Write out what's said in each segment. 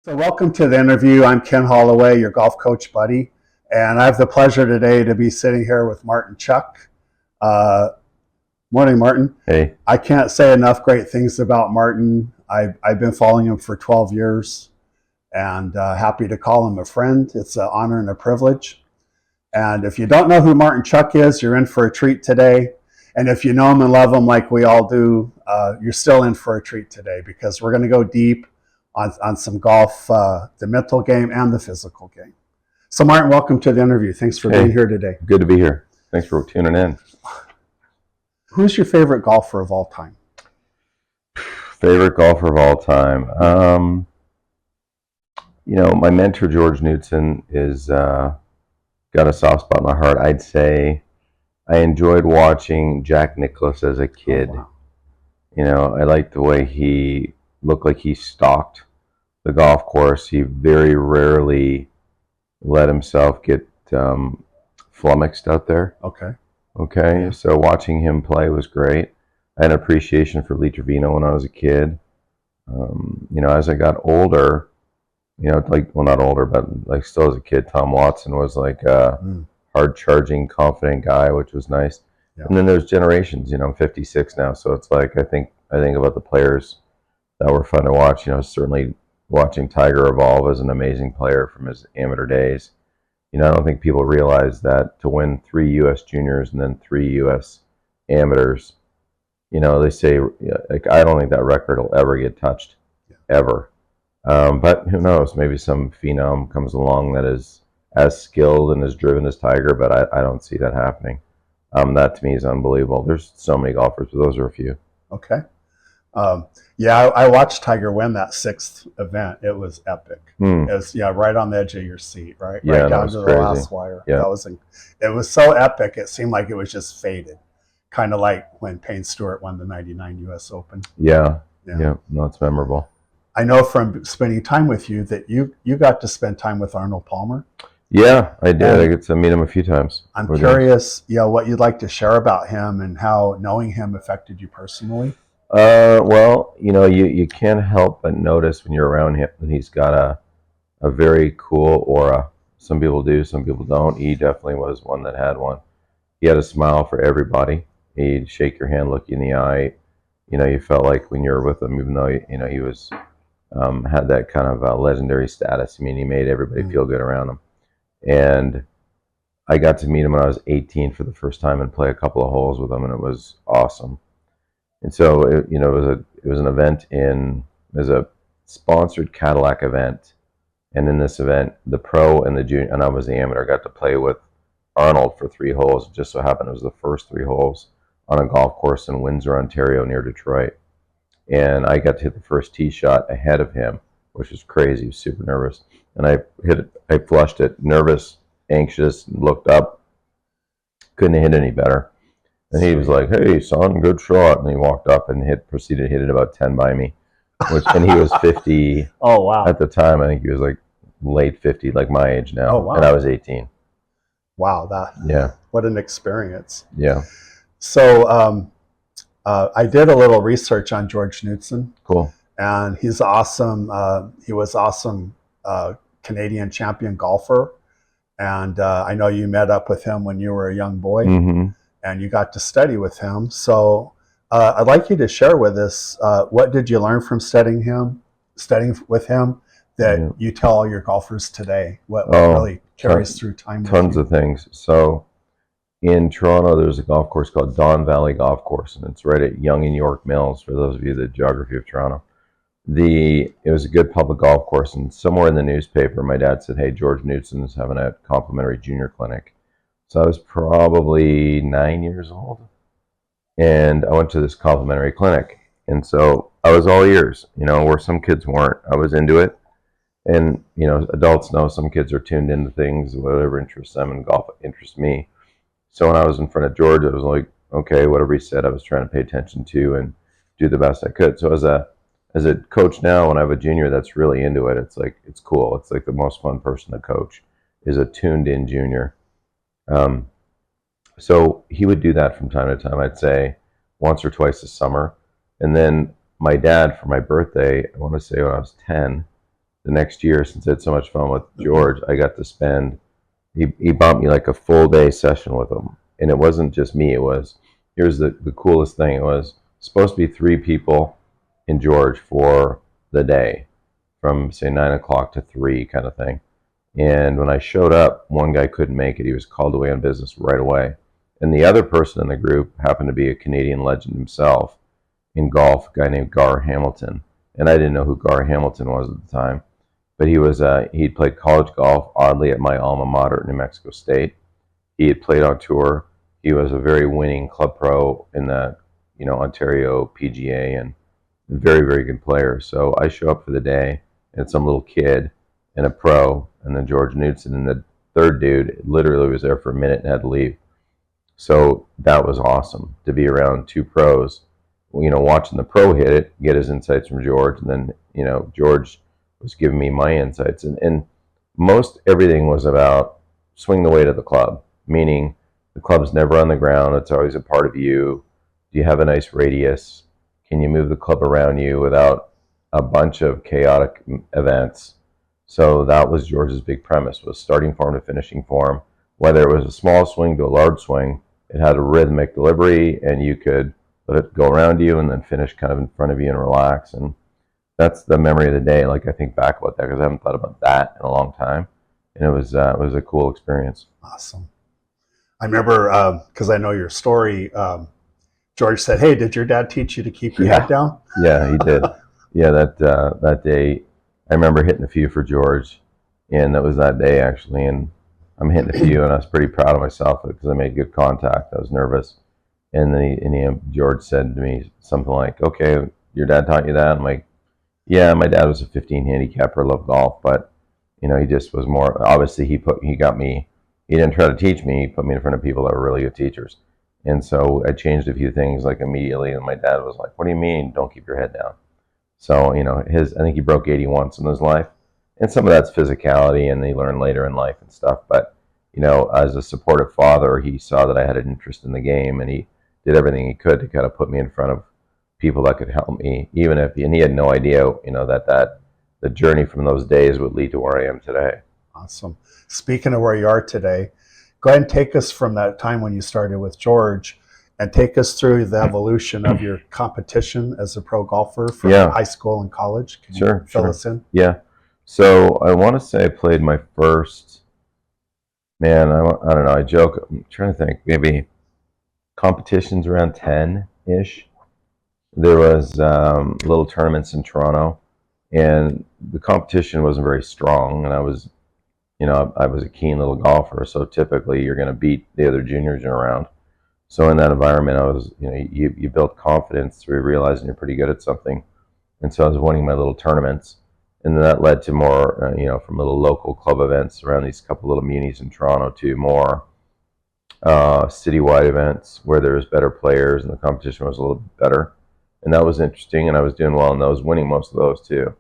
So welcome to the interview. I'm Ken Holloway, your golf coach buddy, and I have the pleasure today to be sitting here with Martin Chuck. Morning, Martin. Hey. I can't say enough great things about Martin. I've been following him for 12 years and happy to call him a friend. It's an honor and a privilege. And if you don't know who Martin Chuck is, you're in for a treat today. And if you know him and love him like we all do, you're still in for a treat today because we're going to go deep on some golf, the mental game and the physical game. So Martin, welcome to the interview. Thanks for being here today. Good to be here. Thanks for tuning in. Who's your favorite golfer of all time? Favorite golfer of all time? My mentor, George Knudson, is got a soft spot in my heart. I'd say I enjoyed watching Jack Nicklaus as a kid. Oh, wow. I liked the way he looked like he stalked the golf course. He very rarely let himself get flummoxed out there. Okay, so watching him play was great. I had an appreciation for Lee Trevino when I was a kid. As I got older, not older, but still as a kid, Tom Watson was like a hard-charging, confident guy, which was nice. Yeah. And then there's generations. I'm 56 now, so it's like I think about the players that were fun to watch. Certainly watching Tiger evolve as an amazing player from his amateur days. I don't think people realize that to win 3 U.S. juniors and then 3 U.S. amateurs, they say, I don't think that record will ever get touched, ever. But who knows? Maybe some phenom comes along that is as skilled and as driven as Tiger, but I don't see that happening. That to me is unbelievable. There's so many golfers, but those are a few. Okay. I watched Tiger win that 6th event. It was epic. It was right on the edge of your seat, right down to the last wire. Yeah. It was so epic. It seemed like it was just faded, kind of like when Payne Stewart won the '99 U.S. Open. Yeah. No, it's memorable. I know from spending time with you that you got to spend time with Arnold Palmer. Yeah, I did. I get to meet him a few times. I'm curious, what you'd like to share about him and how knowing him affected you personally. You can't help but notice when you're around him that he's got a very cool aura. Some people do, some people don't. He definitely was one that had one. He had a smile for everybody. He'd shake your hand, look you in the eye. You felt like when you were with him, even though he was had that kind of legendary status. He made everybody feel good around him. And I got to meet him when I was 18 for the first time and play a couple of holes with him, and it was awesome. And so it was an event it was a sponsored Cadillac event, and in this event, the pro and the junior, and I was the amateur, got to play with Arnold for 3 holes. It just so happened it was the first 3 holes on a golf course in Windsor, Ontario, near Detroit. And I got to hit the first tee shot ahead of him, which was crazy. He was super nervous, and I flushed it, nervous, anxious, looked up, couldn't hit any better. And he was like, "Hey, son, good shot." And he walked up and proceeded to hit it about 10 by me. And he was 50. Oh, wow. At the time, I think he was like late 50, like my age now. Oh, wow. And I was 18. Wow, what an experience. Yeah. So I did a little research on George Knudson. Cool. And he's awesome. He was awesome Canadian champion golfer. And I know you met up with him when you were a young boy. Mm-hmm. And you got to study with him. So I'd like you to share with us, what did you learn from studying with him that you tell all your golfers today? What really carries through time? Tons of things. So in Toronto, there's a golf course called Don Valley Golf Course, and it's right at Yonge and York Mills, for those of you that geography of Toronto. It was a good public golf course, and somewhere in the newspaper, my dad said, "Hey, George Knudson is having a complimentary junior clinic." So I was probably 9 years old, and I went to this complimentary clinic. And so I was all ears, where some kids weren't. I was into it. And, adults know some kids are tuned into things, whatever interests them, and golf interests me. So when I was in front of George, I was like, okay, whatever he said, I was trying to pay attention to and do the best I could. So as a coach now, when I have a junior that's really into it, it's cool. It's like the most fun person to coach is a tuned in junior. So he would do that from time to time, I'd say once or twice a summer. And then my dad, for my birthday, I want to say when I was 10, the next year, since I had so much fun with George, I got to spend. He bought me like a full day session with him, and it wasn't just me. It was, here's the coolest thing. It was supposed to be 3 people in George for the day, from say 9 o'clock to 3 kind of thing. And when I showed up, one guy couldn't make it. He was called away on business right away. And the other person in the group happened to be a Canadian legend himself in golf, a guy named Gar Hamilton. And I didn't know who Gar Hamilton was at the time, but he'd played college golf, oddly, at my alma mater, New Mexico State. He had played on tour. He was a very winning club pro in the Ontario PGA, and a very, very good player. So I show up for the day, and some little kid and a pro, and then George Knudson, and the third dude literally was there for a minute and had to leave. So that was awesome to be around 2 pros, watching the pro hit it, get his insights from George, and then George was giving me my insights, and most everything was about swing the weight of the club, meaning the club's never on the ground, it's always a part of you. Do you have a nice radius? Can you move the club around you without a bunch of chaotic events? So that was George's big premise, was starting form to finishing form. Whether it was a small swing to a large swing, it had a rhythmic delivery, and you could let it go around you and then finish kind of in front of you and relax. And that's the memory of the day. Like, I think back about that because I haven't thought about that in a long time, and it was a cool experience. Awesome. I remember, because I know your story, George said, "Hey, did your dad teach you to keep your head down?" Yeah, he did. Yeah, that day, I remember hitting a few for George, and that was that day actually. And I'm hitting a few, and I was pretty proud of myself because I made good contact. I was nervous, and then George said to me something like, "Okay, your dad taught you that?" I'm like, "Yeah, my dad was a 15 handicapper, loved golf, but he just was more. Obviously, he got me. He didn't try to teach me. He put me in front of people that were really good teachers." And so I changed a few things like immediately, and my dad was like, "What do you mean? Don't keep your head down?" So I think he broke 80 once in his life, and some of that's physicality, and he learned later in life and stuff. But as a supportive father, he saw that I had an interest in the game, and he did everything he could to kind of put me in front of people that could help me, and he had no idea, that the journey from those days would lead to where I am today. Awesome. Speaking of where you are today, go ahead and take us from that time when you started with George and take us through the evolution of your competition as a pro golfer from high school and college. Can you fill us in? Yeah. So I want to say I played my first, I don't know, I joke, I'm trying to think, maybe competitions around 10-ish. There was little tournaments in Toronto, and the competition wasn't very strong, and I was a keen little golfer, so typically you're going to beat the other juniors around. So in that environment, I was, you build confidence through realizing you're pretty good at something. And so I was winning my little tournaments. And then that led to more, from little local club events around these couple little munis in Toronto to more citywide events where there was better players and the competition was a little bit better. And that was interesting, and I was doing well in those, winning most of those too.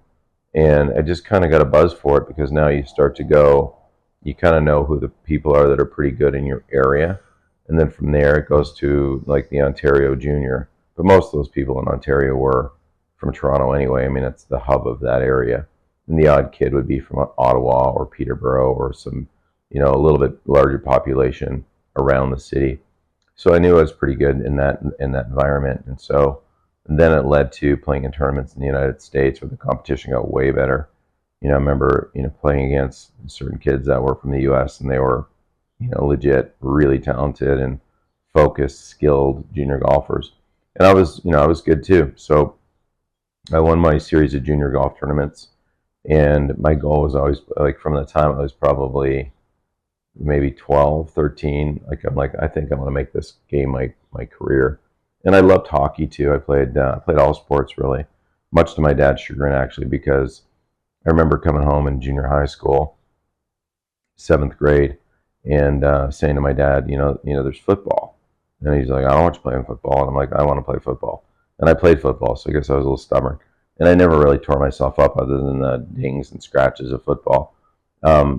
And I just kind of got a buzz for it because now you start to go, you kind of know who the people are that are pretty good in your area. And then from there, it goes to like the Ontario Junior. But most of those people in Ontario were from Toronto anyway. I mean, it's the hub of that area. And the odd kid would be from Ottawa or Peterborough or some, a little bit larger population around the city. So I knew I was pretty good in that environment. And then it led to playing in tournaments in the United States where the competition got way better. I remember, playing against certain kids that were from the U.S. and they were, legit, really talented and focused, skilled junior golfers. And I was good too. So I won my series of junior golf tournaments, and my goal was always, like, from the time I was probably maybe 12, 13, I think I'm going to make this game my career. And I loved hockey too. I played all sports really, much to my dad's chagrin actually, because I remember coming home in junior high school, 7th grade, and saying to my dad, there's football. And he's like, "I don't want you playing football." And I'm like, "I want to play football." And I played football, so I guess I was a little stubborn. And I never really tore myself up other than the dings and scratches of football.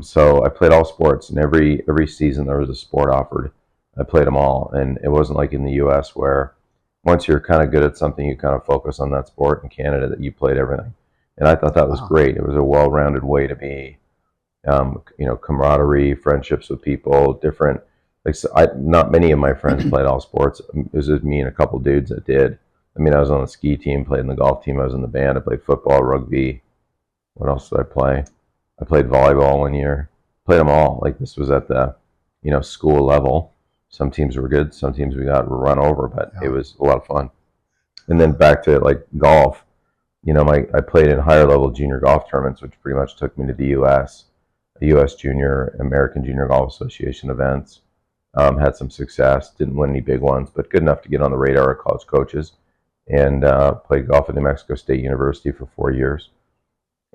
So I played all sports, and every season there was a sport offered. I played them all, and it wasn't like in the U.S. where once you're kind of good at something, you kind of focus on that sport. In Canada, that you played everything. And I thought that was Wow. great. It was a well-rounded way to be, camaraderie, friendships with people, different. Like, so not many of my friends played all sports. It was just me and a couple dudes that did. I mean, I was on the ski team, played in the golf team, I was in the band, I played football, rugby. What else did I play? I played volleyball 1 year. Played them all. Like, this was at the, school level. Some teams were good. Some teams we got run over, but it Yeah. was a lot of fun. And then back to like golf. I played in higher level junior golf tournaments, which pretty much took me to the U.S. Junior, American Junior Golf Association events. Had some success. Didn't win any big ones, but good enough to get on the radar of college coaches. And played golf at New Mexico State University for 4 years.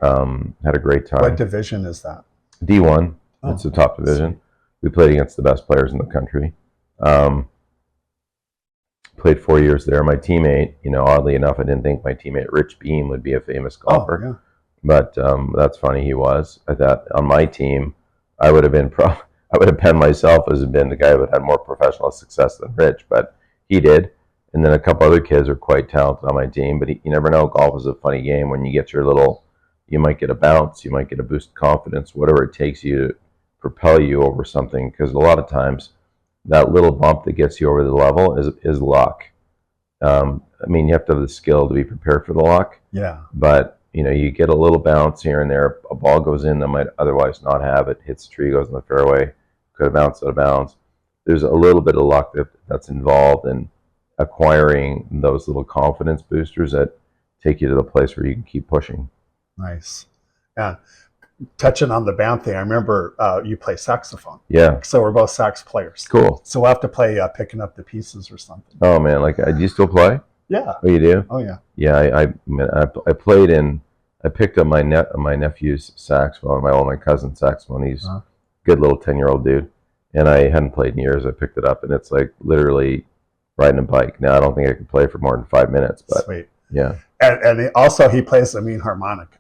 Had a great What time. division is that? D1. Oh, It's the top division. sweet. We played against the best players in the country. Um, Played 4 years there. My teammate, oddly enough, I didn't think my teammate Rich Beam would be a famous golfer, Oh, yeah. but that's funny. He was. I thought on my team, I would have been I would have penned myself as been the guy who had more professional success than Rich, but he did. And then a couple other kids are quite talented on my team, but you never know. Golf is a funny game. When you get your little, you might get a bounce, you might get a boost of confidence, whatever it takes you to propel you over something. Because a lot of times, that little bump that gets you over the level is luck. I mean, you have to have the skill to be prepared for the luck, Yeah. but you get a little bounce here and there. A ball goes in that might otherwise not have it. Hits the tree, goes in the fairway. Could have bounced out of bounds. There's a little bit of luck that's involved in acquiring those little confidence boosters that take you to the place where you can keep pushing. Nice. Yeah. Touching on the band thing, I remember you play saxophone. Yeah, So we're both sax players. cool. So we'll have to play Picking Up the Pieces or something. Oh man, like, do you still play? Yeah. Oh, you do? Oh, yeah. Yeah, I played in. I picked up my nephew's saxophone, my cousin's saxophone. He's Uh-huh. a good little 10-year-old dude, and I hadn't played in years. I picked it up, and it's like literally riding a bike. Now I don't think I could play for more than 5 minutes, but Sweet. yeah, And also he plays the mean harmonica.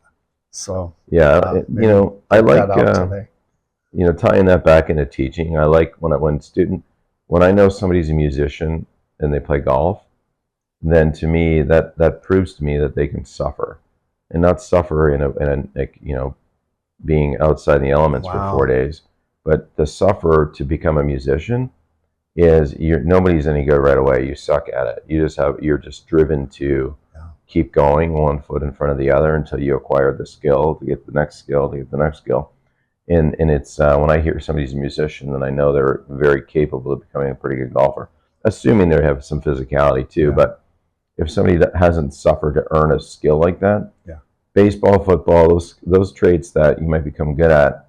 So yeah. maybe I check like that out today. tying that back into teaching. I like when I know somebody's a musician and they play golf, then to me that proves to me that they can suffer, and not suffer in a like, being outside the elements for Wow. 4 days, but the suffer to become a musician is nobody's any good right away. You suck at it. You're just driven to Yeah. keep going one foot in front of the other until you acquire the skill to get the next skill to get the next skill. And it's when I hear somebody's a musician, then I know they're very capable of becoming a pretty good golfer, assuming they have some physicality too. Yeah. But if somebody that hasn't suffered to earn a skill like that, Yeah. baseball, football, those traits that you might become good at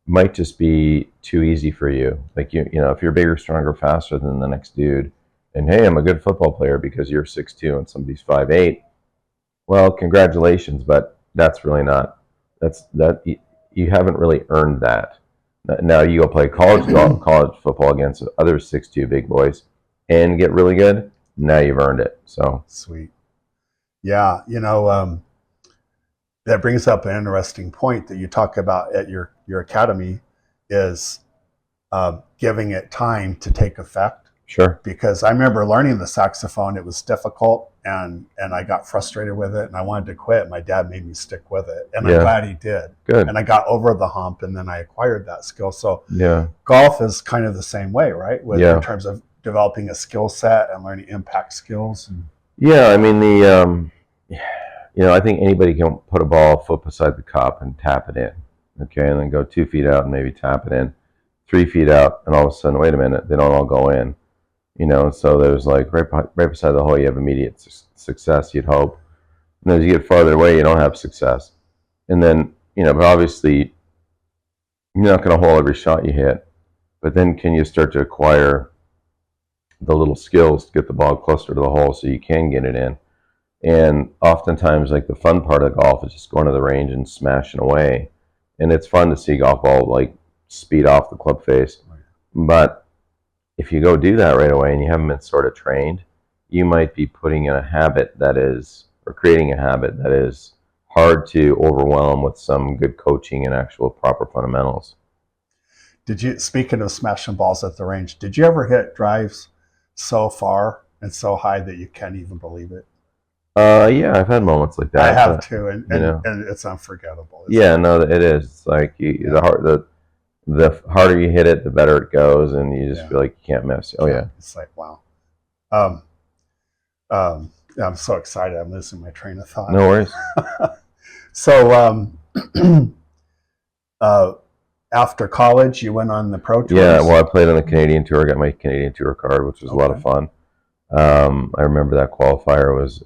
might just be too easy for you. Like if you're bigger, stronger, faster than the next dude, and hey, I'm a good football player because you're 6'2" and somebody's 5'8". Well, congratulations, but that's really not. That you haven't really earned that. Now you go play college football against other 6'2" big boys and get really good. Now you've earned it. So Sweet. Yeah. That brings up an interesting point that you talk about at your academy is giving it time to take effect. sure. Because I remember learning the saxophone, it was difficult, and I got frustrated with it, and I wanted to quit. My dad made me stick with it, and Yeah. I'm glad he did. Good. And I got over the hump, and then I acquired that skill. So Yeah. golf is kind of the same way, right? Yeah. In terms of developing a skill set and learning impact skills. And Yeah. I mean I think anybody can put a ball a foot beside the cup and tap it in. Okay, and then go 2 feet out and maybe tap it in, 3 feet out, and all of a sudden, wait a minute, they don't all go in. So there's like right beside the hole, you have immediate success, you'd hope. And as you get farther away, you don't have success. And then, but obviously, you're not going to hole every shot you hit. But then can you start to acquire the little skills to get the ball closer to the hole so you can get it in? And oftentimes, like, the fun part of golf is just going to the range and smashing away. And it's fun to see golf ball like speed off the club face. But if you go do that right away and you haven't been sort of trained, you might be putting in a habit or creating a habit that is hard to overwhelm with some good coaching and actual proper fundamentals. speaking of smashing balls at the range, did you ever hit drives so far and so high that you can't even believe it? Yeah, I've had moments like I that, have but too, and you know, it's unforgettable. Isn't yeah, it? no, it is. It's like Yeah, the harder you hit it, the better it goes, and you just yeah. feel like you can't miss. Oh Can't. yeah, It's like wow. Um, yeah, I'm so excited. I'm losing my train of thought. no worries. So, uh, after college, you went on the pro Yeah, tours. well, I played on the Canadian tour. I got my Canadian tour card, which was a lot of Okay. fun. I remember that qualifier was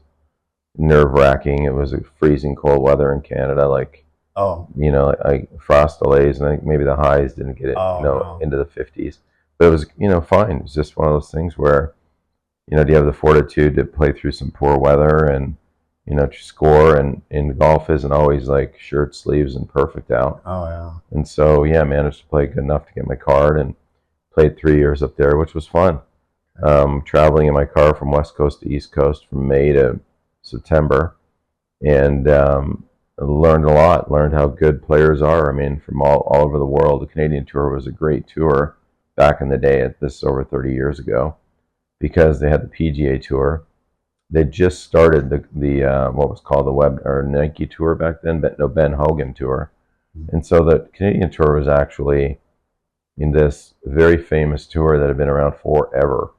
nerve wracking. It was a freezing cold weather in Canada, like Oh, frost delays, and I think maybe the highs didn't get it, oh no. into the 50s. But it was, fine. It was just one of those things where, do you have the fortitude to play through some poor weather and, to score? And in golf isn't always like shirt sleeves and perfect out. Oh yeah. And so, yeah, I managed to play good enough to get my card and played 3 years up there, which was fun. Traveling in my car from West Coast to East Coast from May to September, and learned a lot. Learned how good players are. I mean, from all over the world. The Canadian Tour was a great tour back in the day. At this over 30 years ago, because they had the PGA Tour. They just started the what was called the Web or Nike Tour back then, but no, Ben Hogan Tour, and so the Canadian Tour was actually in this very famous tour that had been around forever,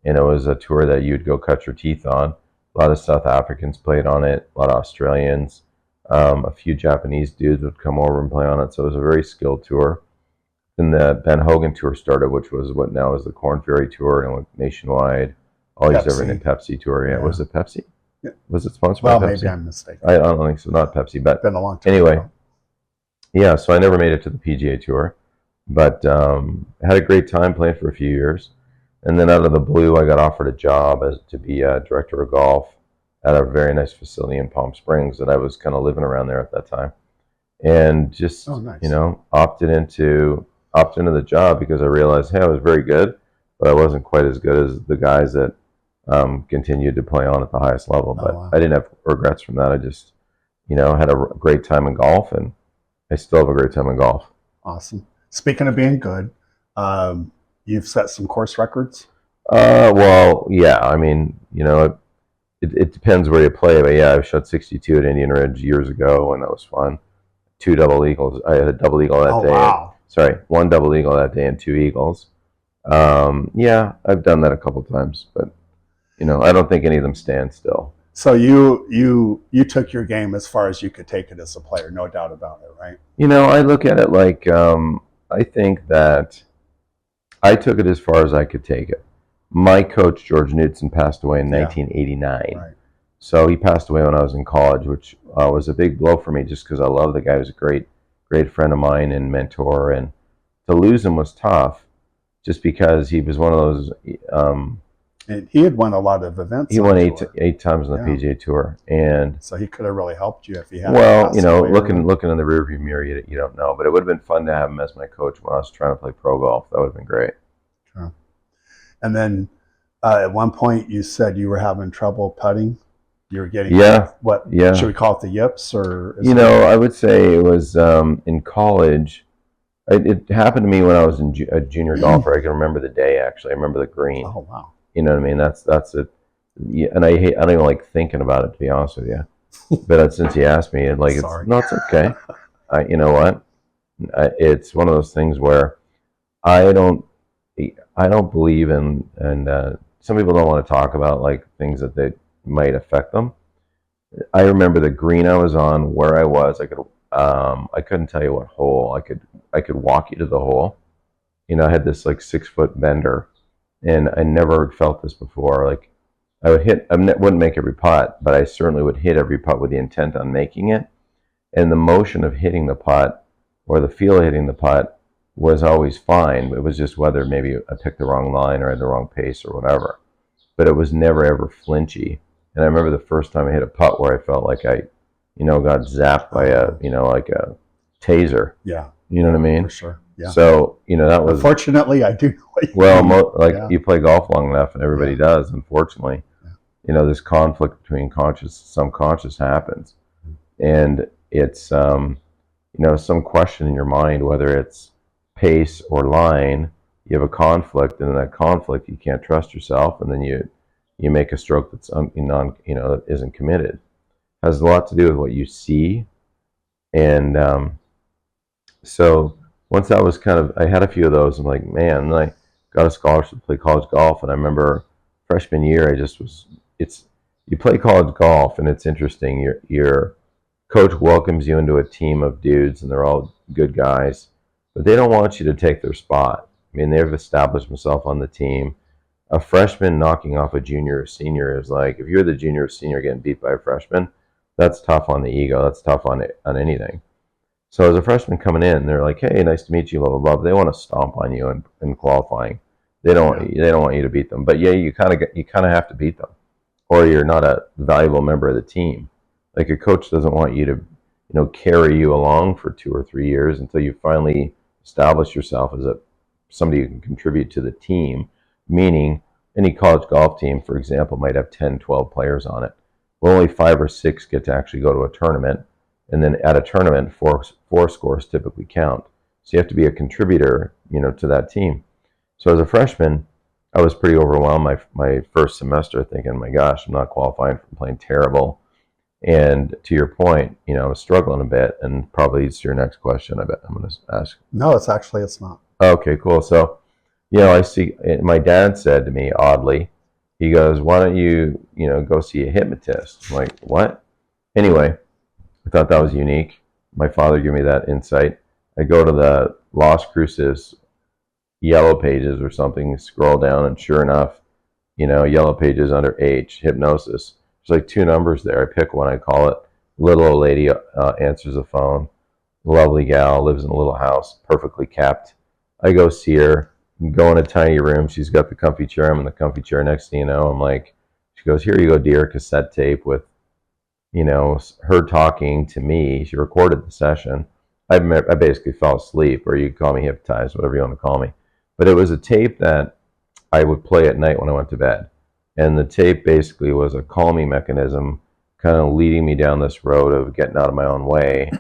and it was a tour that you'd go cut your teeth on. A lot of South Africans played on it, a lot of Australians, a few Japanese dudes would come over and play on it. So it was a very skilled tour. Then the Ben Hogan Tour started, which was what now is the Corn Ferry Tour, and went nationwide. All these different Pepsi. Pepsi Tour. Yeah, Yeah. was it Pepsi? Yeah. Was it sponsored by Well, maybe Pepsi? I'm mistaken. I don't think so. Not Pepsi, but Been a long time anyway, ago. yeah. So I never made it to the PGA Tour, but had a great time playing for a few years. And then out of the blue, I got offered a job as to be a director of golf at a very nice facility in Palm Springs that I was kind of living around there at that time, and Oh, just nice. opted into the job because I realized, hey, I was very good, but I wasn't quite as good as the guys that continued to play on at the highest level. Oh, But wow. I didn't have regrets from that. I just had a great time in golf, and I still have a great time in golf. Awesome. Speaking of being good, you've set some course records. Well, yeah. I mean, it depends where you play, but yeah, I shot 62 at Indian Ridge years ago, and that was fun. Two double eagles. I had a double eagle that Oh, day. wow. Sorry, one double eagle that day and two eagles. Yeah, I've done that a couple times, but I don't think any of them stand still. So you took your game as far as you could take it as a player, no doubt about it, right? I look at it like I think that I took it as far as I could take it. My coach George Knudsen passed away in Yeah. 1989. Right. So he passed away when I was in college, which was a big blow for me just because I love the guy. He was a great friend of mine and mentor. And to lose him was tough just because he was one of those. And he had won a lot of events. He on won the eight tour. eight times on the Yeah. PGA Tour. And So he could have really helped you if he hadn't well, passed away early. looking in the rearview mirror, you don't know. But it would have been fun to have him as my coach when I was trying to play pro golf. That would have been great. Sure. And then at one point you said you were having trouble putting. You were getting Yeah, what yeah. should we call it, the yips, or I would say it was in college. It happened to me when I was a junior golfer. I can remember the day, actually. I remember the green. Oh wow. You know what I mean? That's it. Yeah, and I don't even like thinking about it, to be honest with you. But since you asked me, Sorry. it's okay. You know what? It's one of those things where I don't I don't believe in, and some people don't want to talk about like things that they might affect them. I remember the green I was on, where I was. I couldn't tell you what hole. I could walk you to the hole. I had this like 6 foot bender, and I never felt this before. Like I would hit, wouldn't make every putt, but I certainly would hit every putt with the intent on making it. And the motion of hitting the putt, or the feel of hitting the putt, was always fine. It was just whether maybe I picked the wrong line or had the wrong pace or whatever. But it was never ever flinchy. And I remember the first time I hit a putt where I felt like I, got zapped by like a taser. Yeah. You know what I mean? For sure. Yeah. So that was. Unfortunately, I do know what you Well, mean. Yeah. you play golf long enough, and everybody does. Unfortunately, this conflict between conscious and subconscious happens, and it's some question in your mind, whether it's pace or line. You have a conflict, and in that conflict, you can't trust yourself, and then you you make a stroke that's that isn't committed. It has a lot to do with what you see. And so once that was I had a few of those. I'm like, man, and I got a scholarship to play college golf. And I remember freshman year, you play college golf and it's interesting. Your coach welcomes you into a team of dudes and they're all good guys, but they don't want you to take their spot. I mean, they've established themselves on the team. A freshman knocking off a junior or senior is like, if you're the junior or senior getting beat by a freshman, that's tough on the ego. That's tough on anything. So as a freshman coming in, they're like, "Hey, nice to meet you." Blah blah blah. They want to stomp on you in qualifying. They don't want you to beat them. But yeah, you kind of have to beat them, or you're not a valuable member of the team. Like a coach doesn't want you to, carry you along for 2 or 3 years until you finally establish yourself as somebody who can contribute to the team. Meaning, any college golf team, for example, might have 10, 12 players on it. Well, only 5 or 6 get to actually go to a tournament. And then at a tournament, four scores typically count. So you have to be a contributor, to that team. So as a freshman, I was pretty overwhelmed my first semester, thinking, my gosh, I'm not qualifying for playing terrible. And to your point, I was struggling a bit, and probably it's your next question. I bet I'm going to ask. No, it's not. Okay, cool. So, I see. My dad said to me, oddly, he goes, "Why don't you, go see a hypnotist?" I'm like, what? Anyway, I thought that was unique. My father gave me that insight. I go to the Las Cruces yellow pages or something, scroll down, and sure enough, yellow pages under H, hypnosis. There's like 2 numbers there. I pick one, I call it. Little old lady answers the phone. Lovely gal, lives in a little house, perfectly kept. I go see her, go in a tiny room. She's got the comfy chair. I'm in the comfy chair. Next thing you know, I'm like, she goes, "Here you go, dear," cassette tape with, her talking to me. She recorded the session. I basically fell asleep, or you could call me hypnotized, whatever you want to call me. But it was a tape that I would play at night when I went to bed. And the tape basically was a calming mechanism, kind of leading me down this road of getting out of my own way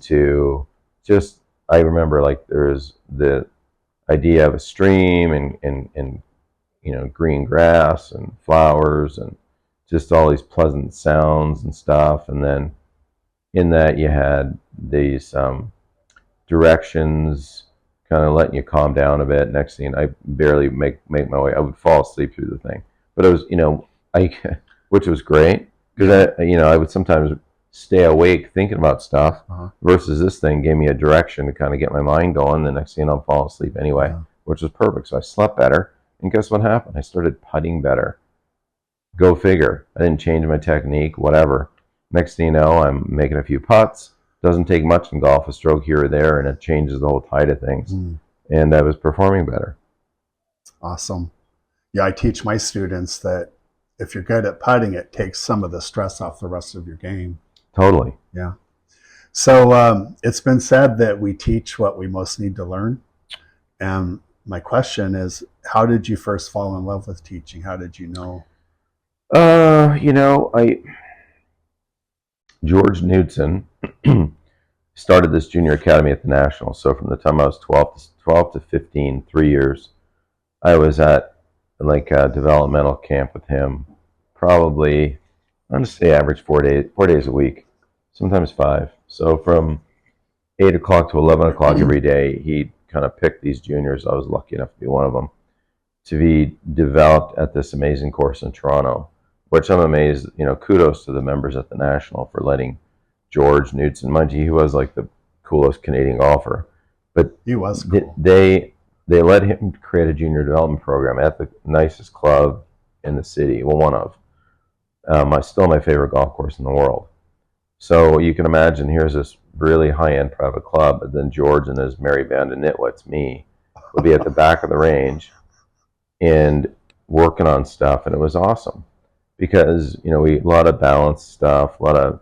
to just, I remember like there's the idea of a stream and green grass and flowers and just all these pleasant sounds and stuff. And then in that you had these directions kind of letting you calm down a bit. Next thing, I barely make my way. I would fall asleep through the thing. But it was, which was great because I would sometimes stay awake thinking about stuff versus this thing gave me a direction to kind of get my mind going. The next thing I'm falling asleep anyway, which was perfect. So I slept better. And guess what happened? I started putting better. Go figure. I didn't change my technique, whatever. Next thing you know, I'm making a few putts. Doesn't take much in golf, a stroke here or there, and it changes the whole tide of things. And I was performing better. Awesome. Yeah, I teach my students that if you're good at putting, it takes some of the stress off the rest of your game. Totally. Yeah. So it's been said that we teach what we most need to learn. And my question is, how did you first fall in love with teaching? How did you know? George Knudsen started this junior academy at the National. So from the time I was 12 to 15, 3 years, I was at like a developmental camp with him. Probably, I'm going to say average 4 days a week, sometimes 5. So from 8 o'clock to 11 o'clock every day, he kind of picked these juniors. I was lucky enough to be one of them, to be developed at this amazing course in Toronto, which I'm amazed, kudos to the members at the National for letting George Knudsen, mind you, he was like the coolest Canadian golfer, but he was cool. They let him create a junior development program at the nicest club in the city. Well, one of, still my favorite golf course in the world. So you can imagine, here's this really high-end private club, but then George and his merry band of nitwits, me, would be at the back of the range and working on stuff, and it was awesome because a lot of balanced stuff, a lot of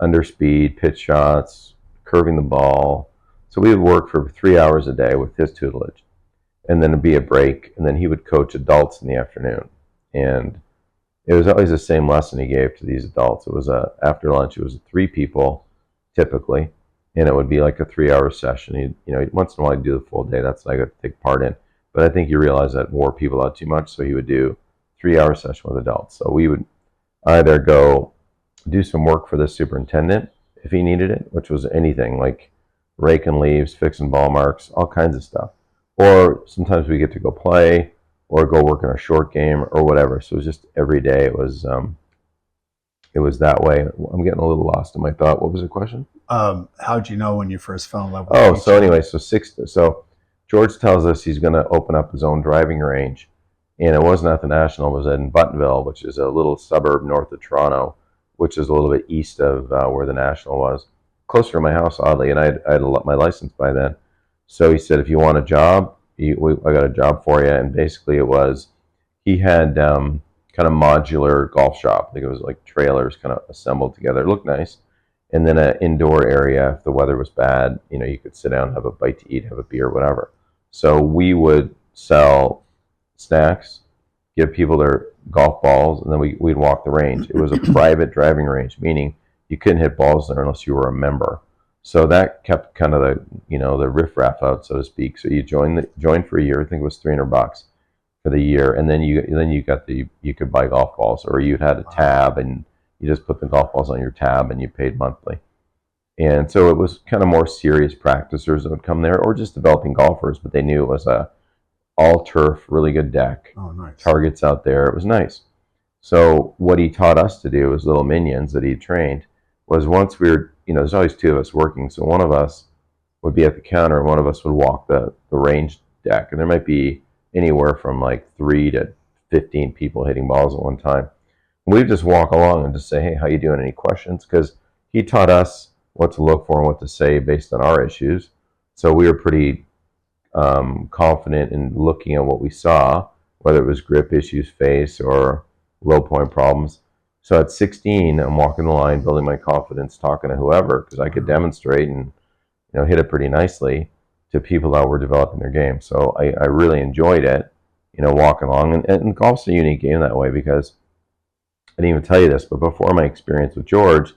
underspeed pitch shots, curving the ball. So we would work for 3 hours a day with his tutelage, and then it'd be a break, and then he would coach adults in the afternoon. And it was always the same lesson he gave to these adults. It was after lunch. It was 3 people typically, and it would be like a 3-hour session. Once in a while he'd do the full day. That's what I got to take part in. But I think he realized that wore people out too much, so he would do 3-hour session with adults. So we would either go do some work for the superintendent if he needed it, which was anything like raking leaves, fixing ball marks, all kinds of stuff. Or sometimes we get to go play or go work in a short game or whatever. So it was just every day. It was that way. I'm getting a little lost in my thought. What was the question? How'd you know when you first fell in love with Oh, teaching? so anyway, so George tells us he's going to open up his own driving range, and it wasn't at the National. It was in Buttonville, which is a little suburb north of Toronto, which is a little bit east of where the National was, closer to my house, oddly, and I had my license by then. So he said, if you want a job, I got a job for you, and basically it was, he had kind of modular golf shop. I think it was like trailers kind of assembled together. It looked nice. And then an indoor area, if the weather was bad, you could sit down, have a bite to eat, have a beer, whatever. So we would sell snacks, give people their golf balls, and then we'd walk the range. It was a private driving range, meaning you couldn't hit balls there unless you were a member. So that kept kind of the riffraff out, so to speak. So you joined for a year. I think it was $300 for the year, and then you could buy golf balls, or you had a tab and you just put the golf balls on your tab and you paid monthly. And so it was kind of more serious practicers that would come there, or just developing golfers, but they knew it was a all turf, really good deck. Oh, nice. Targets out there. It was nice. So what he taught us to do as little minions that he trained was, once we were, there's always two of us working. So one of us would be at the counter and one of us would walk the range deck. And there might be anywhere from like 3 to 15 people hitting balls at one time. We'd just walk along and just say, hey, how you doing? Any questions? Because he taught us what to look for and what to say based on our issues. So we were pretty confident in looking at what we saw, whether it was grip issues, face, or low point problems. So at 16, I'm walking the line, building my confidence, talking to whoever, because I could demonstrate and hit it pretty nicely to people that were developing their game. So I really enjoyed it, walking along. And golf's a unique game that way, because I didn't even tell you this, but before my experience with George,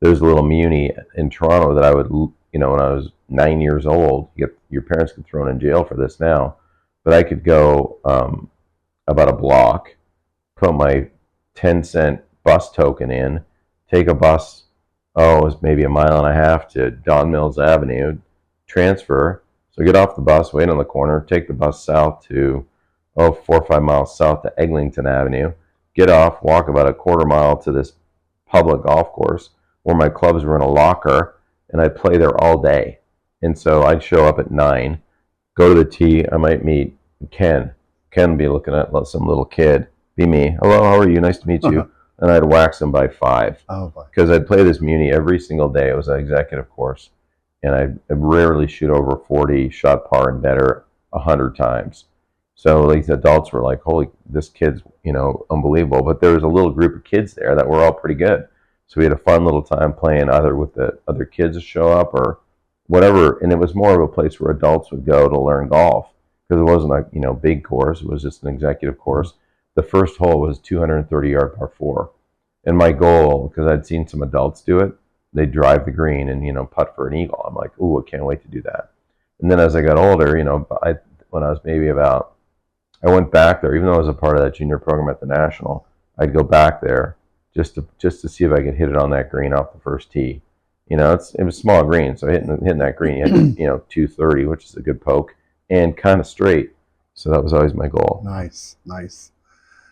there was a little muni in Toronto that I would, when I was 9 years old, your parents get thrown in jail for this now, but I could go about a block, put my 10-cent bus token in, take a bus, it was maybe a mile and a half to Don Mills Avenue, transfer, so get off the bus, wait on the corner, take the bus south to, 4 or 5 miles south to Eglinton Avenue, get off, walk about a quarter mile to this public golf course where my clubs were in a locker, and I'd play there all day. And so I'd show up at 9, go to the tee, I might meet Ken. Ken would be looking at some little kid, be me. Hello, how are you? Nice to meet you. And I'd wax him by 5. Oh, boy. Because I'd play this muni every single day. It was an executive course. And I'd rarely shoot over 40, shot par and better 100 times. So these adults were like, holy, this kid's, unbelievable. But there was a little group of kids there that were all pretty good. So we had a fun little time playing, either with the other kids to show up or whatever. And it was more of a place where adults would go to learn golf, because it wasn't a big course. It was just an executive course. The first hole was 230-yard par 4. And my goal, because I'd seen some adults do it, they'd drive the green and, putt for an eagle. I'm like, ooh, I can't wait to do that. And then as I got older, when I was maybe I went back there, even though I was a part of that junior program at the National, I'd go back there just to see if I could hit it on that green off the first tee. It was small green, so hitting that green, you had 230, which is a good poke, and kind of straight. So that was always my goal. Nice.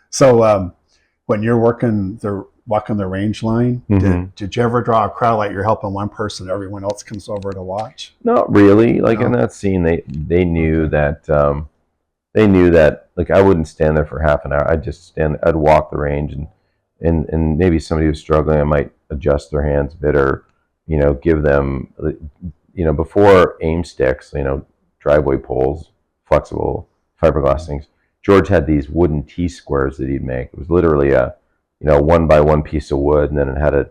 So when you're walking the range line, did you ever draw a crowd like you're helping one person, everyone else comes over to watch? Not really. In that scene, they knew that like I wouldn't stand there for half an hour. I'd walk the range, and maybe somebody was struggling, I might adjust their hands a bit, or give them before aim sticks, driveway poles, flexible fiberglass things. George had these wooden T-squares that he'd make. It was literally a 1-by-1 piece of wood, and then it had a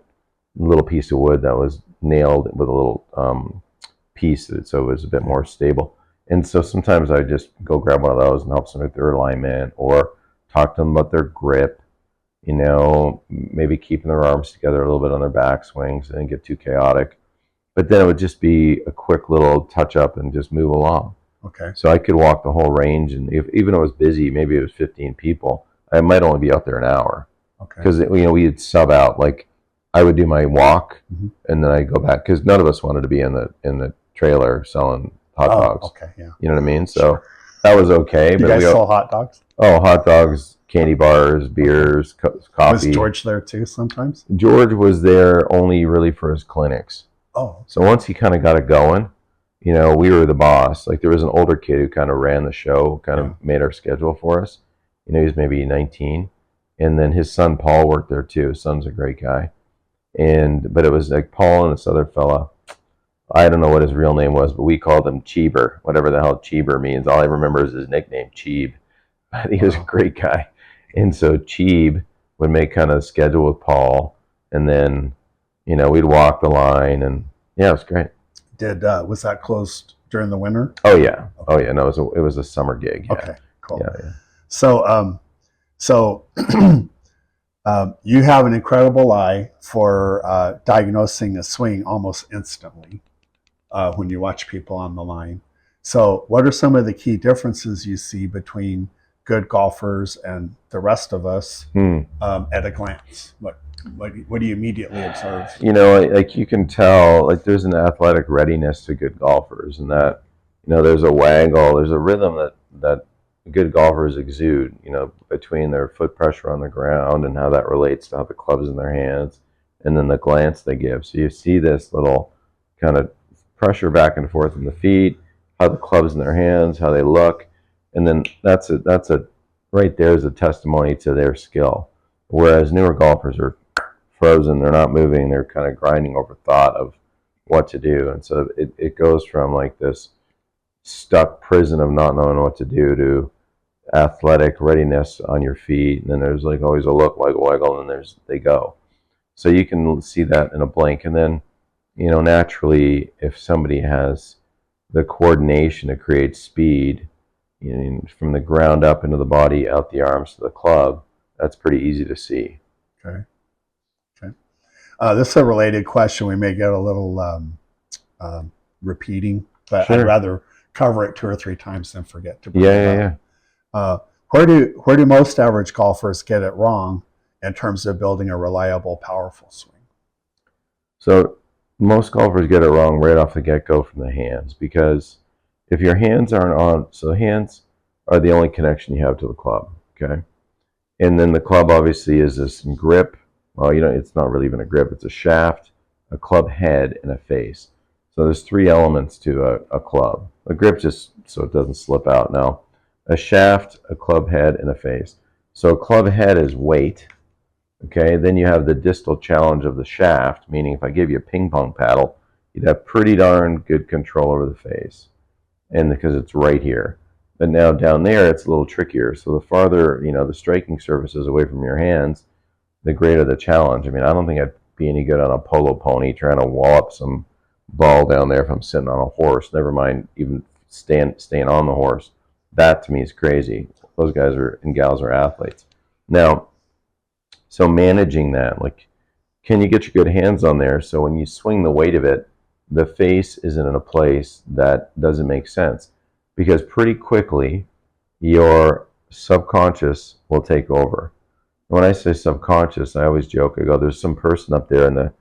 little piece of wood that was nailed with a little piece, so it was a bit more stable. And so sometimes I'd just go grab one of those and help them with their alignment, or talk to them about their grip, maybe keeping their arms together a little bit on their backswings. It didn't get too chaotic. But then it would just be a quick little touch-up and just move along. Okay. So I could walk the whole range, and even though it was busy, maybe it was 15 people, I might only be out there an hour. Okay. Because we'd sub out. Like I would do my walk, and then I go back because none of us wanted to be in the trailer selling hot dogs. Okay, yeah. You know what I mean? So that was okay. Do you guys sell hot dogs? Oh, hot dogs, candy bars, beers, coffee. Was George there too sometimes? George was there only really for his clinics. Oh. So once he kind of got it going, we were the boss. Like there was an older kid who kind of ran the show, kind of made our schedule for us. He was maybe 19. And then his son Paul worked there too. His son's a great guy. But it was like Paul and this other fella. I don't know what his real name was, but we called him Cheeber, whatever the hell Cheeber means. All I remember is his nickname, Cheeb. But he was a great guy. And so Cheeb would make kind of a schedule with Paul, and then, we'd walk the line, and yeah, it was great. Was that closed during the winter? Oh yeah. Okay. Oh yeah. No, it was a summer gig. Yeah. Okay, cool. Yeah. So you have an incredible eye for diagnosing a swing almost instantly when you watch people on the line. So what are some of the key differences you see between good golfers and the rest of us at a glance? What do you immediately observe? Like you can tell, like there's an athletic readiness to good golfers, and that, there's a waggle, there's a rhythm that good golfers exude, between their foot pressure on the ground and how that relates to how the club's in their hands, and then the glance they give. So you see this little kind of pressure back and forth in the feet, how the club's in their hands, how they look, and then that's right there is a testimony to their skill. Whereas newer golfers are frozen, they're not moving, they're kind of grinding over thought of what to do, and so it goes from like this stuck prison of not knowing what to do to athletic readiness on your feet, and then there's like always a look, waggle, and then they go. So you can see that in a blink, and then naturally, if somebody has the coordination to create speed, from the ground up into the body, out the arms to the club, that's pretty easy to see. Okay. This is a related question. We may get a little repeating, but sure. I'd rather cover it 2 or 3 times than forget to bring it up. Where do most average golfers get it wrong in terms of building a reliable, powerful swing? So most golfers get it wrong right off the get-go from the hands, because if your hands aren't on, so the hands are the only connection you have to the club, okay? And then the club obviously is this grip. Well, it's not really even a grip. It's a shaft, a club head, and a face. So there's 3 elements to a club. A grip just so it doesn't slip out. Now, a shaft, a club head, and a face. So a club head is weight. Okay, then you have the distal challenge of the shaft, meaning if I give you a ping pong paddle, you'd have pretty darn good control over the face, and because it's right here. But now down there, it's a little trickier. So the farther the striking surface is away from your hands, the greater the challenge. I mean, I don't think I'd be any good on a polo pony trying to wallop some ball down there if I'm sitting on a horse. Never mind even staying on the horse. That to me is crazy. Those guys and gals are athletes. Now, so managing that, like, can you get your good hands on there so when you swing the weight of it, the face isn't in a place that doesn't make sense? Because pretty quickly, your subconscious will take over. When I say subconscious, I always joke, I go, there's some person up there in the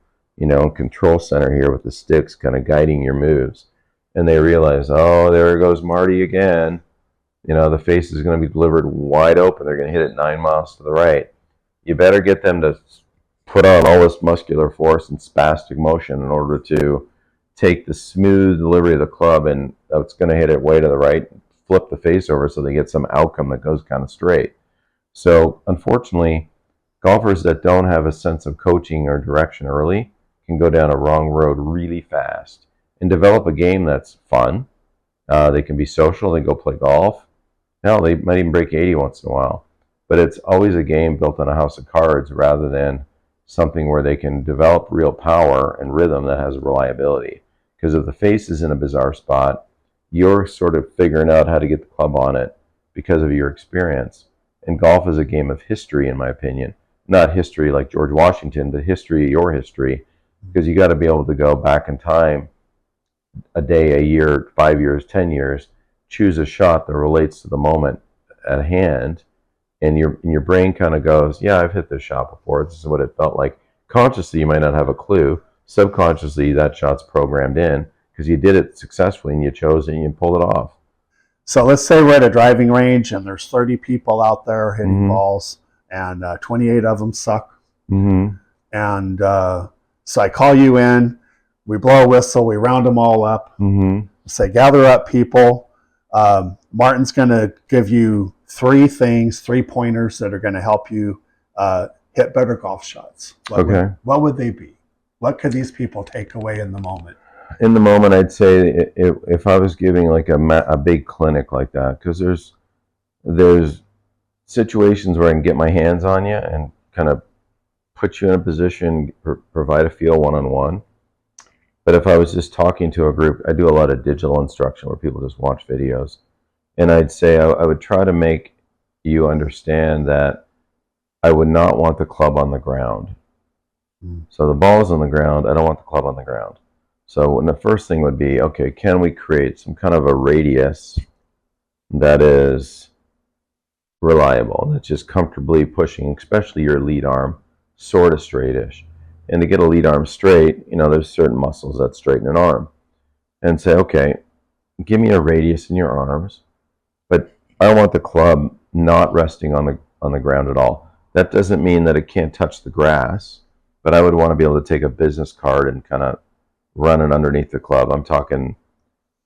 control center here with the sticks kind of guiding your moves. And they realize, oh, there goes Marty again. The face is going to be delivered wide open. They're going to hit it 9 miles to the right. You better get them to put on all this muscular force and spastic motion in order to take the smooth delivery of the club, and it's going to hit it way to the right, flip the face over so they get some outcome that goes kind of straight. So unfortunately, golfers that don't have a sense of coaching or direction early can go down a wrong road really fast and develop a game that's fun. They can be social. They go play golf. Hell, they might even break 80 once in a while. But it's always a game built on a house of cards rather than something where they can develop real power and rhythm that has reliability. Because if the face is in a bizarre spot, you're sort of figuring out how to get the club on it because of your experience. And golf is a game of history, in my opinion. Not history like George Washington, but history, your history. Because you got to be able to go back in time, a day, a year, 5 years, 10 years, choose a shot that relates to the moment at hand, and your brain kind of goes, yeah, I've hit this shot before. This is what it felt like. Consciously, you might not have a clue. Subconsciously, that shot's programmed in because you did it successfully and you chose it and you pulled it off. So let's say we're at a driving range and there's 30 people out there hitting Mhm. balls, and 28 of them suck. Mm-hmm. And so I call you in, we blow a whistle, we round them all up, Mm-hmm. say, gather up, people. Martin's going to give you 3 things, 3 pointers that are going to help you hit better golf shots. Okay. What would they be? What could these people take away in the moment? In the moment, I'd say if I was giving like a big clinic like that, because there's situations where I can get my hands on you and kind of put you in a position, provide a feel one-on-one. But if I was just talking to a group, I do a lot of digital instruction where people just watch videos. And I'd say I would try to make you understand that I would not want the club on the ground. So the ball's on the ground, I don't want the club on the ground. So the first thing would be, okay, can we create some kind of a radius that is reliable, that's just comfortably pushing, especially your lead arm, sort of straightish. And to get a lead arm straight, there's certain muscles that straighten an arm. And say, okay, give me a radius in your arms, but I want the club not resting on the ground at all. That doesn't mean that it can't touch the grass, but I would want to be able to take a business card and kind of run it underneath the club. I'm talking,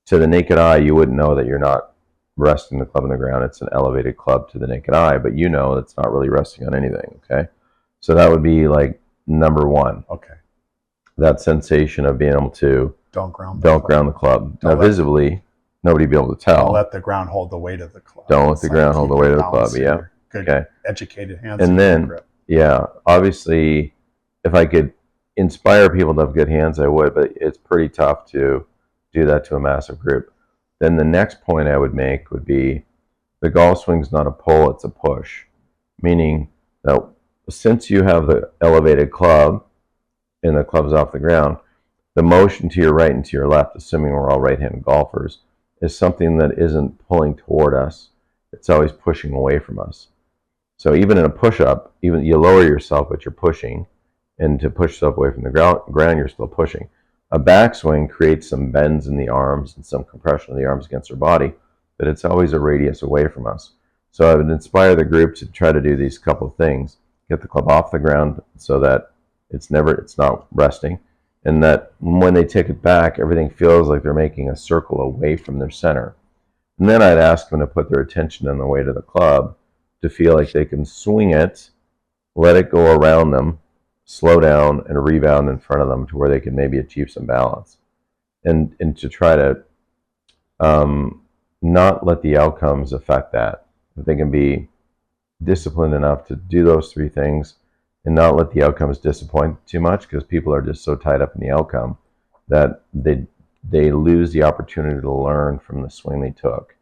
to the naked eye, you wouldn't know that you're not resting the club on the ground. It's an elevated club to the naked eye, but it's not really resting on anything, okay? So that would be like number one. Okay. That sensation of being able to don't ground the club. Now, visibly, nobody be able to tell. Don't let the ground hold the weight of the club. Don't let the ground hold the weight of the club, yeah. Good, okay. Educated hands. And then, yeah, obviously, if I could inspire people to have good hands, I would, but it's pretty tough to do that to a massive group. Then the next point I would make would be the golf swing's not a pull, it's a push. Meaning that since you have the elevated club and the club's off the ground, the motion to your right and to your left, assuming we're all right-handed golfers, is something that isn't pulling toward us. It's always pushing away from us. So even in a push-up, even you lower yourself, but you're pushing, and to push yourself away from the ground, you're still pushing. A backswing creates some bends in the arms and some compression of the arms against our body, but it's always a radius away from us. So I would inspire the group to try to do these couple of things. Get the club off the ground so that it's not resting, and that when they take it back, everything feels like they're making a circle away from their center. And then I'd ask them to put their attention on the weight of the club to feel like they can swing it, let it go around them, slow down, and rebound in front of them to where they can maybe achieve some balance. And to try to not let the outcomes affect that. If they can be disciplined enough to do those 3 things and not let the outcomes disappoint too much, because people are just so tied up in the outcome that they lose the opportunity to learn from the swing they took.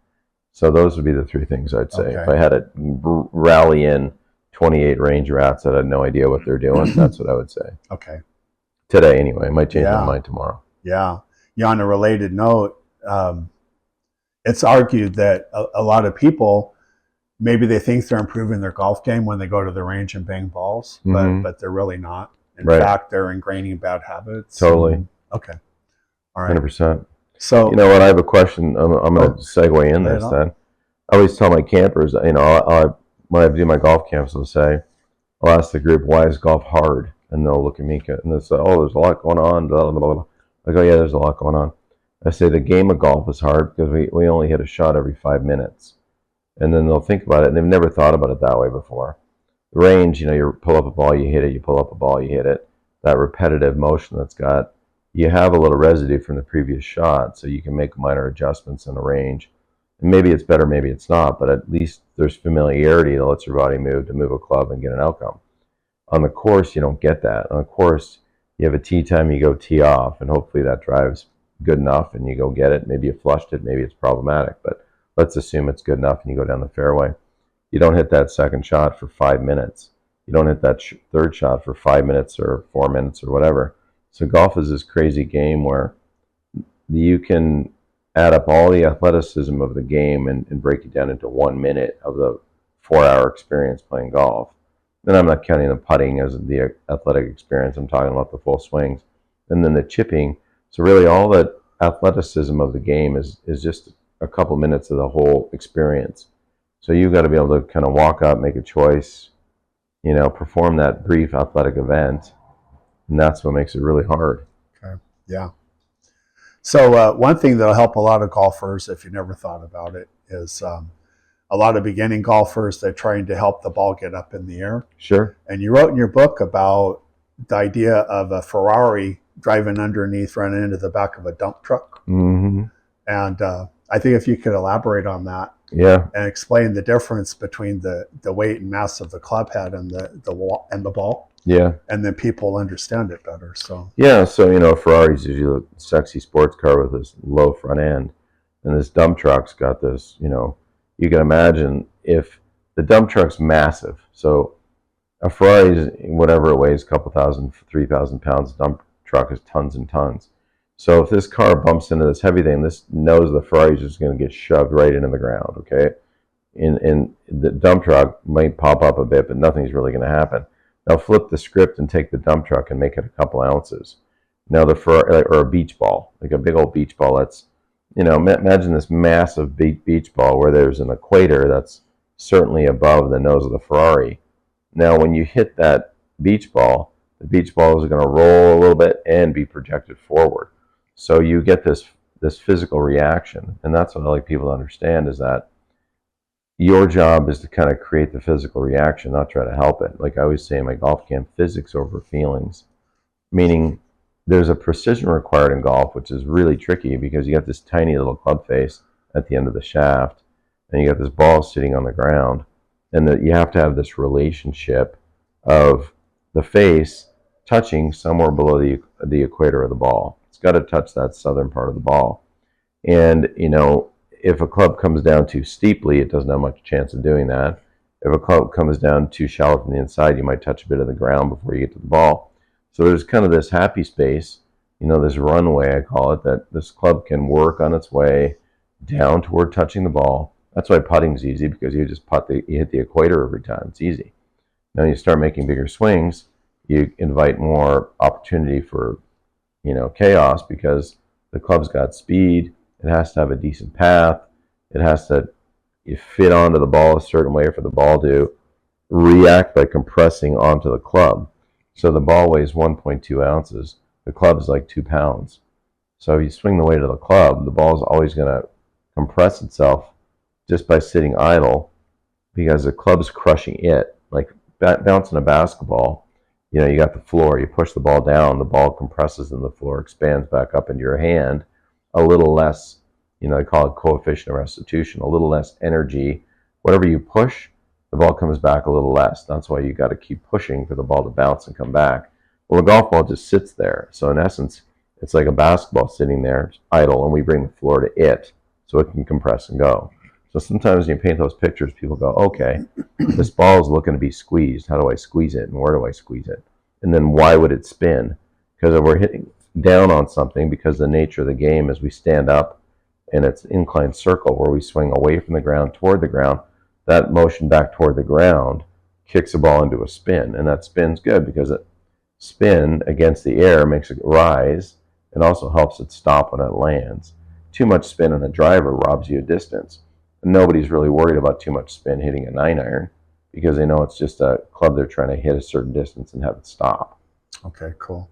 So those would be the 3 things I'd say. Okay. If I had to rally in 28 range rats that had no idea what they're doing, that's what I would say. Okay. Today, anyway. I might change my mind tomorrow. Yeah. On a related note, it's argued that a lot of people, maybe they think they're improving their golf game when they go to the range and bang balls, but they're really not. In fact, they're ingraining bad habits. Totally. Okay. All right. 100%. So, what, I have a question. I'm going to segue in this then. I always tell my campers, when I do my golf camps, I'll ask the group, why is golf hard? And they'll look at me and they'll say, oh, there's a lot going on. Blah, blah, blah. I go, yeah, there's a lot going on. I say the game of golf is hard because we only hit a shot every 5 minutes. And then they'll think about it, and they've never thought about it that way before. The range, you pull up a ball, you hit it, you pull up a ball, you hit it. That repetitive motion you have a little residue from the previous shot, so you can make minor adjustments in the range. And maybe it's better, maybe it's not, but at least there's familiarity that lets your body move a club and get an outcome. On the course, you don't get that. On the course, you have a tee time, you go tee off, and hopefully that drive's good enough and you go get it. Maybe you flushed it, maybe it's problematic, but let's assume it's good enough and you go down the fairway. You don't hit that second shot for 5 minutes. You don't hit that third shot for 5 minutes or 4 minutes or whatever. So golf is this crazy game where you can add up all the athleticism of the game and break it down into 1 minute of the 4-hour experience playing golf. Then I'm not counting the putting as the athletic experience. I'm talking about the full swings. And then the chipping. So really all the athleticism of the game is just a couple minutes of the whole experience. So you've got to be able to kind of walk up, make a choice, perform that brief athletic event. And that's what makes it really hard. Okay. Yeah. So one thing that'll help a lot of golfers, if you never thought about it, is a lot of beginning golfers, they're trying to help the ball get up in the air. Sure. And you wrote in your book about the idea of a Ferrari driving underneath, running into the back of a dump truck. Mm-hmm. And I think if you could elaborate on that, yeah, and explain the difference between the weight and mass of the club head and the ball. Yeah. And then people understand it better. So yeah, so Ferrari's usually a sexy sports car with this low front end, and this dump truck's got this. You can imagine if the dump truck's massive. So a Ferrari's whatever it weighs, a couple thousand, 3,000 pounds. Dump truck is tons and tons. So if this car bumps into this heavy thing, this knows the Ferrari's just going to get shoved right into the ground. Okay, and the dump truck might pop up a bit, but nothing's really going to happen. Now flip the script and take the dump truck and make it a couple ounces. Now or a beach ball, like a big old beach ball. That's, imagine this massive beach ball where there's an equator that's certainly above the nose of the Ferrari. Now when you hit that beach ball, the beach ball is going to roll a little bit and be projected forward. So you get this physical reaction, and that's what I like people to understand is that your job is to kind of create the physical reaction, not try to help it. Like I always say in my golf camp, physics over feelings, meaning there's a precision required in golf, which is really tricky because you got this tiny little club face at the end of the shaft, and you got this ball sitting on the ground, and that you have to have this relationship of the face touching somewhere below the equator of the ball. It's got to touch that southern part of the ball. And, if a club comes down too steeply, it doesn't have much chance of doing that. If a club comes down too shallow from the inside, you might touch a bit of the ground before you get to the ball. So there's kind of this happy space, this runway, I call it, that this club can work on its way down toward touching the ball. That's why putting's easy, because you just you hit the equator every time. It's easy. Now you start making bigger swings, you invite more opportunity for, chaos, because the club's got speed. It has to have a decent path. It has to fit onto the ball a certain way for the ball to react by compressing onto the club. So the ball weighs 1.2 ounces. The club is like 2 pounds. So if you swing the weight of the club, the ball is always going to compress itself just by sitting idle, because the club's crushing it. Like bouncing a basketball, you got the floor. You push the ball down, the ball compresses and the floor expands back up into your hand. A little less, they call it coefficient of restitution, a little less energy. Whatever you push, the ball comes back a little less. That's why you got to keep pushing for the ball to bounce and come back. Well, a golf ball just sits there. So in essence, it's like a basketball sitting there idle, and we bring the floor to it so it can compress and go. So sometimes when you paint those pictures, people go, okay, this ball is looking to be squeezed. How do I squeeze it, and where do I squeeze it? And then why would it spin? Because if we're hitting down on something, because the nature of the game is we stand up and it's an inclined circle where we swing away from the ground toward the ground. That motion back toward the ground kicks the ball into a spin, and that spin's good because it spin against the air makes it rise and also helps it stop when it lands. Too much spin on a driver robs you of distance, and nobody's really worried about too much spin hitting a 9-iron because they know it's just a club they're trying to hit a certain distance and have it stop. Okay, cool.